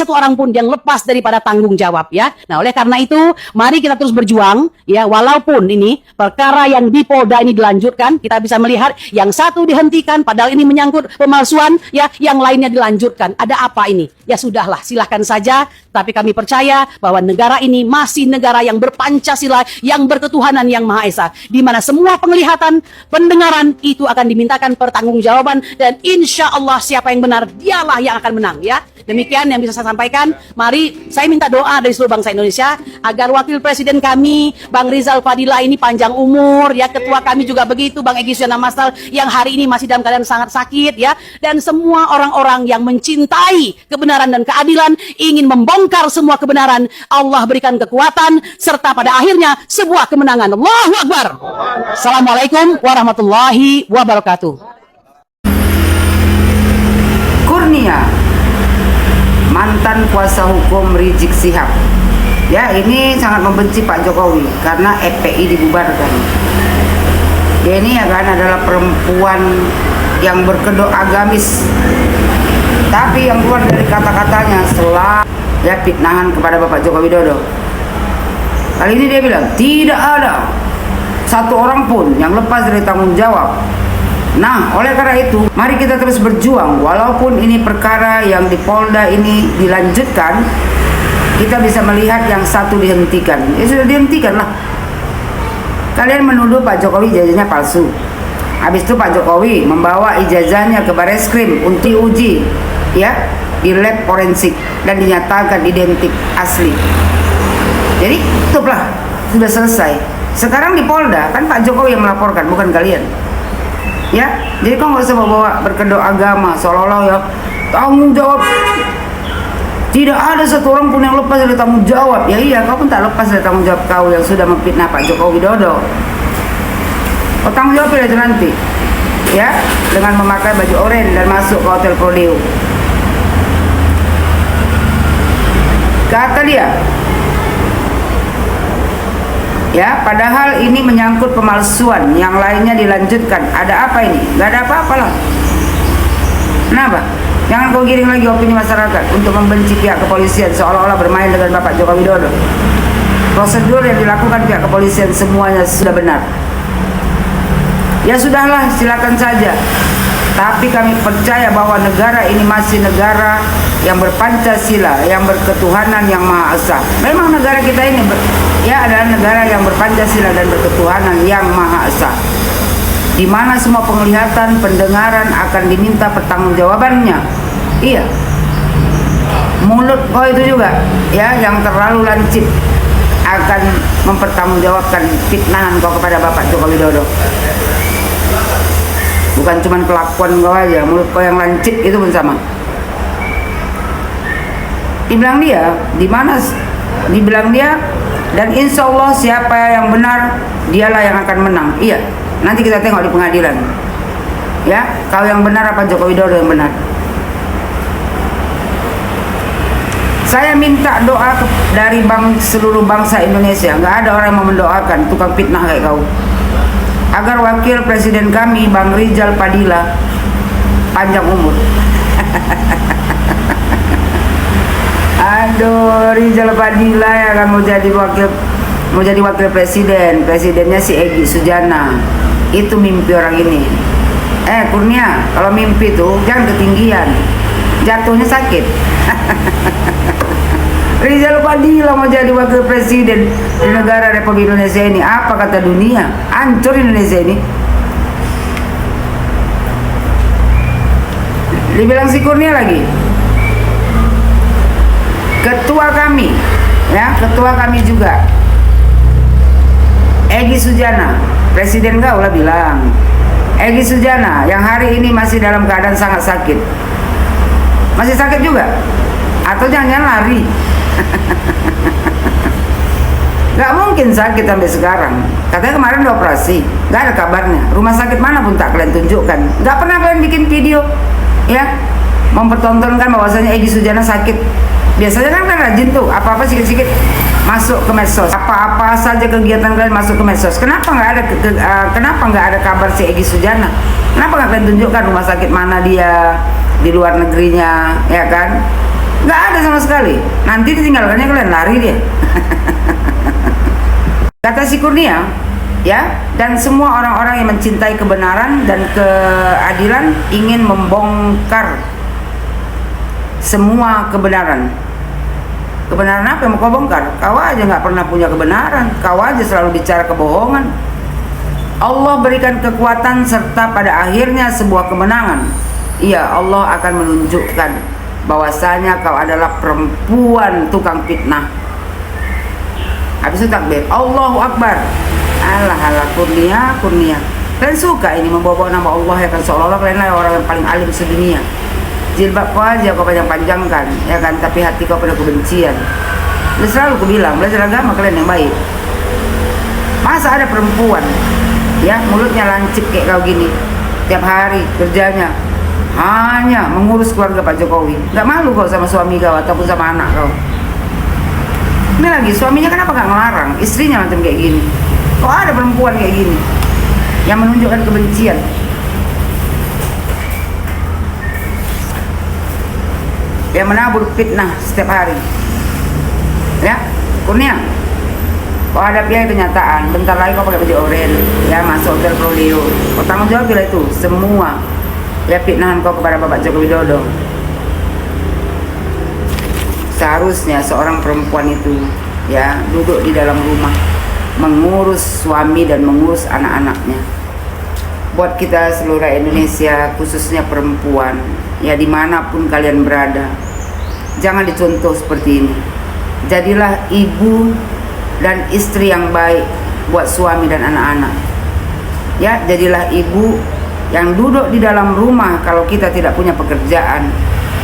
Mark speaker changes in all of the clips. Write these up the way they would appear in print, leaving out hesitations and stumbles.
Speaker 1: satu orang pun yang lepas daripada tanggung jawab ya. Nah, oleh karena itu, mari kita terus berjuang ya, walaupun ini perkara yang di Polda ini dilanjutkan, kita bisa melihat yang satu dihentikan padahal ini menyangkut pemalsuan ya, yang lainnya dilanjutkan. Ada apa ini? Ya sudahlah, silahkan saja, tapi kami percaya bahwa negara ini masih negara yang berpancasila, yang berketuhanan yang Maha Esa, di mana semua penglihatan, pendengaran itu akan dimintakan pertanggungjawaban, dan insya Allah siapa yang benar, dialah yang akan menang ya. Demikian yang bisa saya sampaikan. Mari saya minta doa dari seluruh bangsa Indonesia agar Wakil Presiden kami Bang Rizal Fadila ini panjang umur ya, ketua kami juga begitu Bang Egy Sujana Masal yang hari ini masih dalam keadaan sangat sakit ya, dan semua orang-orang yang mencintai kebenaran dan keadilan, ingin membongkar semua kebenaran, Allah berikan kekuatan serta pada akhirnya sebuah kemenangan. Allahu Akbar. Assalamualaikum warahmatullahi wabarakatuh.
Speaker 2: Kurnia, mantan kuasa hukum Rizik Syihab, ya ini sangat membenci Pak Jokowi karena FPI dibubarkan. Dia ini ya kan adalah perempuan yang berkedok agamis, tapi yang keluar dari kata-katanya selalu ya fitnahan kepada Bapak Joko Widodo. Kali ini dia bilang tidak ada satu orang pun yang lepas dari tanggung jawab. Nah, oleh karena itu, mari kita terus berjuang. Walaupun ini perkara yang di Polda ini dilanjutkan, kita bisa melihat yang satu dihentikan. Ya sudah dihentikan lah. Kalian menuduh Pak Jokowi ijazahnya palsu. Habis itu Pak Jokowi membawa ijazahnya ke Bareskrim untuk diuji, ya, di lab forensik dan dinyatakan identik asli. Jadi, tutuplah, sudah selesai. Sekarang di Polda kan Pak Jokowi yang melaporkan, bukan kalian. Ya, jadi kau nggak usah bawa berkedok agama seolah-olah ya tanggung jawab. Tidak ada satu orang pun yang lepas dari tanggung jawab. Ya iya, kau pun tak lepas dari tanggung jawab kau yang sudah memfitnah Pak Joko Widodo. Kau tanggung jawab aja nanti, ya, dengan memakai baju oranye dan masuk ke Hotel Prodeo. Kata dia, ya, padahal ini menyangkut pemalsuan, yang lainnya dilanjutkan. Ada apa ini? Gak ada apa-apalah. Kenapa? Jangan kau giring lagi opini masyarakat untuk membenci pihak kepolisian seolah-olah bermain dengan Bapak Joko Widodo. Prosedur yang dilakukan pihak kepolisian semuanya sudah benar. Ya sudahlah, silakan saja. Tapi kami percaya bahwa negara ini masih negara yang berpancasila, yang berketuhanan yang Maha Esa. Memang negara kita ini ya adalah negara yang berpancasila dan berketuhanan yang Maha Esa, di mana semua penglihatan, pendengaran akan diminta pertanggungjawabannya. Iya, mulut kau itu juga ya yang terlalu lancip akan mempertanggungjawabkan fitnahan kau kepada Bapak Joko Widodo. Bukan cuma kelakuan kau aja, mulut kau yang lancip itu pun sama. Dibilang dia, di mana dibilang dia, dan insya Allah siapa yang benar dialah yang akan menang. Iya, nanti kita tengok di pengadilan. Ya, kau yang benar apa Joko Widodo yang benar? Saya minta doa dari seluruh bangsa Indonesia. Nggak ada orang yang mau mendoakan tukang fitnah kayak kau, agar Wakil Presiden kami Bang Rizal Fadila panjang umur. Aduh, Rizal Fadila yang akan mau jadi wakil presiden. Presidennya si Egy Sujana. Itu mimpi orang ini. Kurnia, kalau mimpi tuh jangan ketinggian, jatuhnya sakit. Rizal Fadila mau jadi wakil presiden di negara Republik Indonesia ini. Apa kata dunia? Hancur Indonesia ini. Dibilang si Kurnia lagi, ketua kami, ya, ketua kami juga Egy Sujana, presiden kau lah bilang, Egy Sujana yang hari ini masih dalam keadaan sangat sakit. Masih sakit juga? Atau jangan-jangan lari? Gak mungkin sakit sampai sekarang. Katanya kemarin udah operasi, gak ada kabarnya. Rumah sakit mana pun tak kalian tunjukkan. Gak pernah kalian bikin video, ya, mempertontonkan bahwasanya Egy Sujana sakit. Biasanya kan rajin tuh, apa-apa sikit-sikit masuk ke medsos. Apa-apa saja kegiatan kalian masuk ke medsos. Kenapa nggak ada kabar si Egy Sujana? Kenapa nggak kalian tunjukkan rumah sakit mana dia, di luar negerinya, ya kan? Nggak ada sama sekali. Nanti ditinggalkannya kalian lari dia. Kata si Kurnia, ya, dan semua orang-orang yang mencintai kebenaran dan keadilan ingin membongkar semua kebenaran. Kebenaran apa yang mau kau bongkar? Kau aja nggak pernah punya kebenaran. Kau aja selalu bicara kebohongan. Allah berikan kekuatan serta pada akhirnya sebuah kemenangan. Iya, Allah akan menunjukkan bahwasanya kau adalah perempuan tukang fitnah. Habis itu takbir, Allahu Akbar. Alah Kurnia. Kalian suka ini membawa nama Allah ya kan, seolah-olah kalian lah orang yang paling alim sedunia. Jilbab kau aja kau panjang-panjangkan, ya kan, tapi hati kau pada kebencian. Dan selalu aku bilang, belajar agama kalian yang baik. Masa ada perempuan, ya, mulutnya lancip kayak kau gini, tiap hari kerjanya hanya mengurus keluarga Pak Jokowi. Gak malu kau sama suami kau ataupun sama anak kau? Ini lagi suaminya kenapa gak ngelarang istrinya macam kayak gini? Kok ada perempuan kayak gini yang menunjukkan kebencian? Yang menabur fitnah setiap hari. Ya, Kurnia, kau hadapi kenyataan. Bentar lagi kau pakai baju oranye, ya, masuk hotel Prodeo. Kau tanggung jawab bila itu semua, ya, fitnahan kau kepada Bapak Joko Widodo. Seharusnya seorang perempuan itu, ya, duduk di dalam rumah mengurus suami dan mengurus anak-anaknya. Buat kita seluruh Indonesia, khususnya perempuan, ya, dimanapun kalian berada, jangan dicontoh seperti ini. Jadilah ibu dan istri yang baik buat suami dan anak-anak. Ya, jadilah ibu yang duduk di dalam rumah kalau kita tidak punya pekerjaan,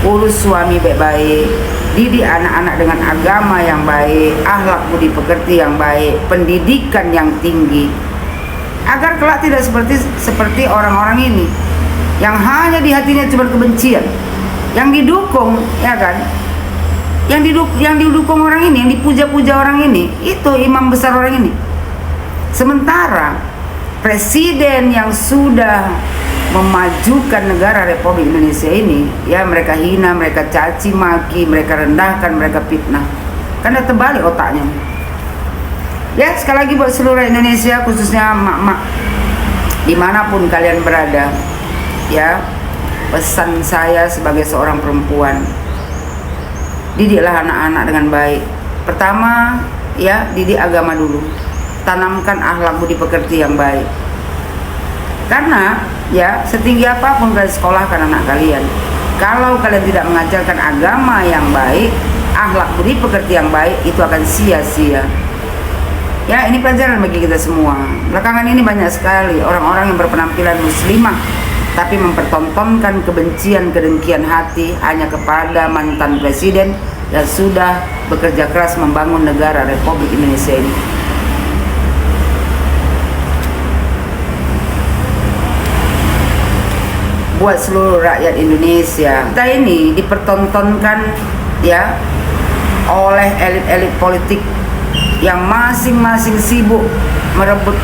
Speaker 2: urus suami baik-baik, didik anak-anak dengan agama yang baik, akhlak budi pekerti yang baik, pendidikan yang tinggi, agar kelak tidak seperti orang-orang ini yang hanya di hatinya cuma kebencian, yang didukung, ya kan, yang didukung orang ini, yang dipuja-puja orang ini, itu imam besar orang ini. Sementara presiden yang sudah memajukan negara Republik Indonesia ini, ya, mereka hina, mereka caci maki, mereka rendahkan, mereka fitnah, karena terbalik otaknya. Ya, sekali lagi buat seluruh Indonesia, khususnya mak-mak dimanapun kalian berada, ya, pesan saya sebagai seorang perempuan, didiklah anak-anak dengan baik. Pertama, ya, didik agama dulu, tanamkan akhlak budi pekerti yang baik. Karena, ya, setinggi apapun kalian sekolahkan anak kalian, kalau kalian tidak mengajarkan agama yang baik, akhlak budi pekerti yang baik, itu akan sia-sia. Ya, ini pelajaran bagi kita semua. Belakangan ini banyak sekali orang-orang yang berpenampilan muslimah tapi mempertontonkan kebencian, kedengkian hati hanya kepada mantan presiden yang sudah bekerja keras membangun negara Republik Indonesia ini. Buat seluruh rakyat Indonesia, kita ini dipertontonkan, ya, oleh elit-elit politik yang masing-masing sibuk merebut,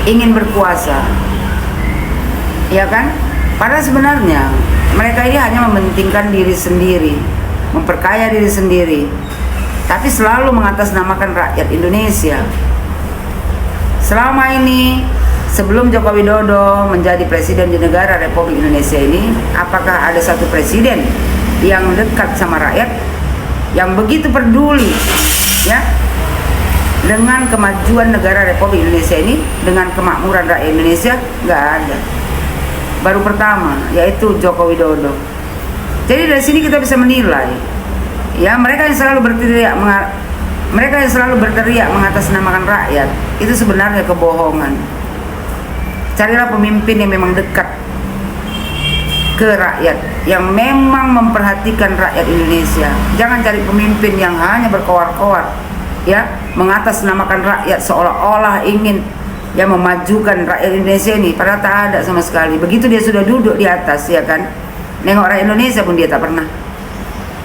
Speaker 2: ingin berkuasa, ya kan? Padahal sebenarnya mereka ini hanya mementingkan diri sendiri, memperkaya diri sendiri, tapi selalu mengatasnamakan rakyat Indonesia. Selama ini, sebelum Joko Widodo menjadi presiden di negara Republik Indonesia ini, apakah ada satu presiden yang dekat sama rakyat, yang begitu peduli, ya, dengan kemajuan negara Republik Indonesia ini, dengan kemakmuran rakyat Indonesia? Nggak ada. Baru pertama, yaitu Joko Widodo. Jadi dari sini kita bisa menilai, ya, mereka yang selalu berteriak mengatasnamakan rakyat, itu sebenarnya kebohongan. Carilah pemimpin yang memang dekat ke rakyat, yang memang memperhatikan rakyat Indonesia. Jangan cari pemimpin yang hanya berkoar-koar, ya, mengatasnamakan rakyat seolah-olah ingin, ya, memajukan rakyat Indonesia ini, padahal tak ada sama sekali. Begitu dia sudah duduk di atas, ya kan, nengok rakyat Indonesia pun dia tak pernah.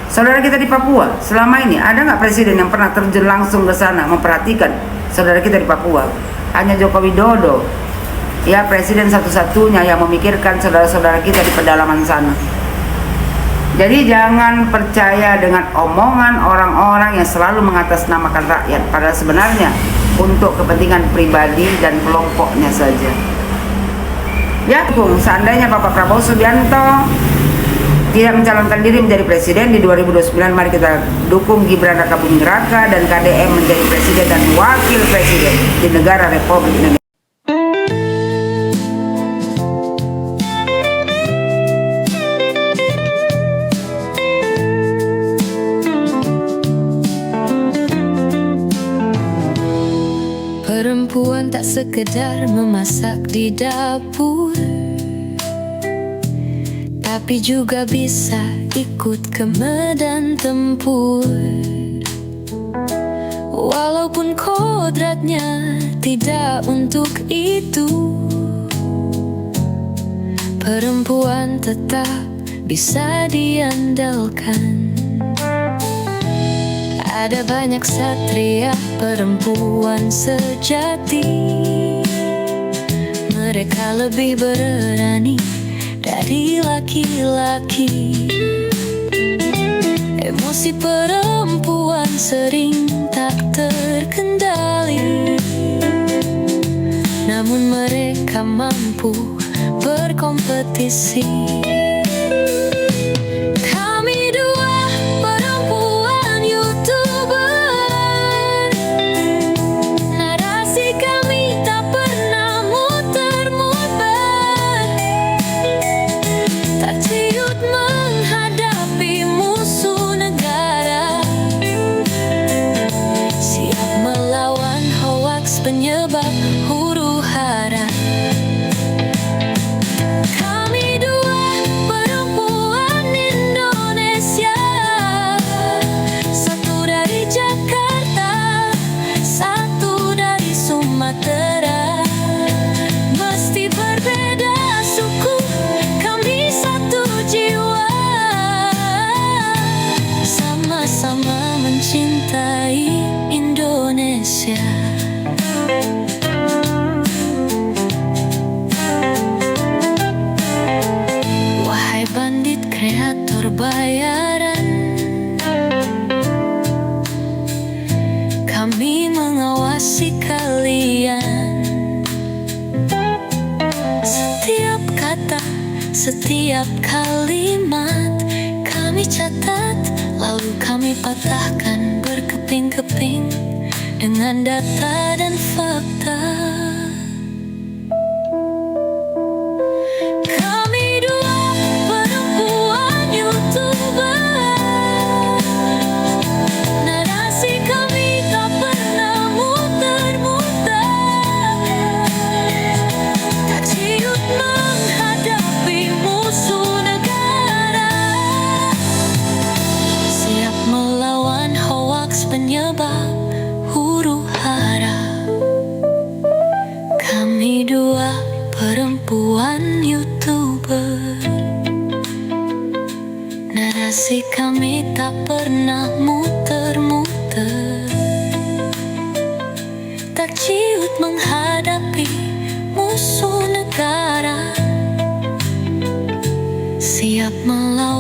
Speaker 2: Saudara kita di Papua, selama ini ada nggak presiden yang pernah terjun langsung ke sana memperhatikan saudara kita di Papua? Hanya Joko Widodo, ya, presiden satu-satunya yang memikirkan saudara-saudara kita di pedalaman sana. Jadi jangan percaya dengan omongan orang-orang yang selalu mengatasnamakan rakyat, padahal sebenarnya untuk kepentingan pribadi dan kelompoknya saja. Ya, seandainya Bapak Prabowo Subianto tidak mencalonkan diri menjadi presiden di 2029, mari kita dukung Gibran Rakabuming Raka dan KDM menjadi presiden dan wakil presiden di negara Republik Indonesia.
Speaker 3: Perempuan tak sekedar memasak di dapur, tapi juga bisa ikut ke medan tempur. Walaupun kodratnya tidak untuk itu, perempuan tetap bisa diandalkan. Ada banyak satria perempuan sejati, mereka lebih berani dari laki-laki. Emosi perempuan sering tak terkendali, namun mereka mampu berkompetisi. Penyebab huru hara. Kami dua perempuan Indonesia, satu dari Jakarta, satu dari Sumatera. Meski berbeda suku, kami satu jiwa, sama-sama mencintai Indonesia. Wahai bandit kreator bayaran, kami mengawasi kalian. Setiap kata, setiap kalimat kami catat, lalu kami patahkan berkeping-keping dengan data dan fakta. Kami dua perempuan YouTuber, narasi kami tak pernah muter-muter, tak ciut menghadapi musuh negara, siap melawan hoaks penyebab huru hara. Kami dua perempuan YouTuber, narasi kami tak pernah muter-muter, tak ciut menghadapi musuh negara, siap melawan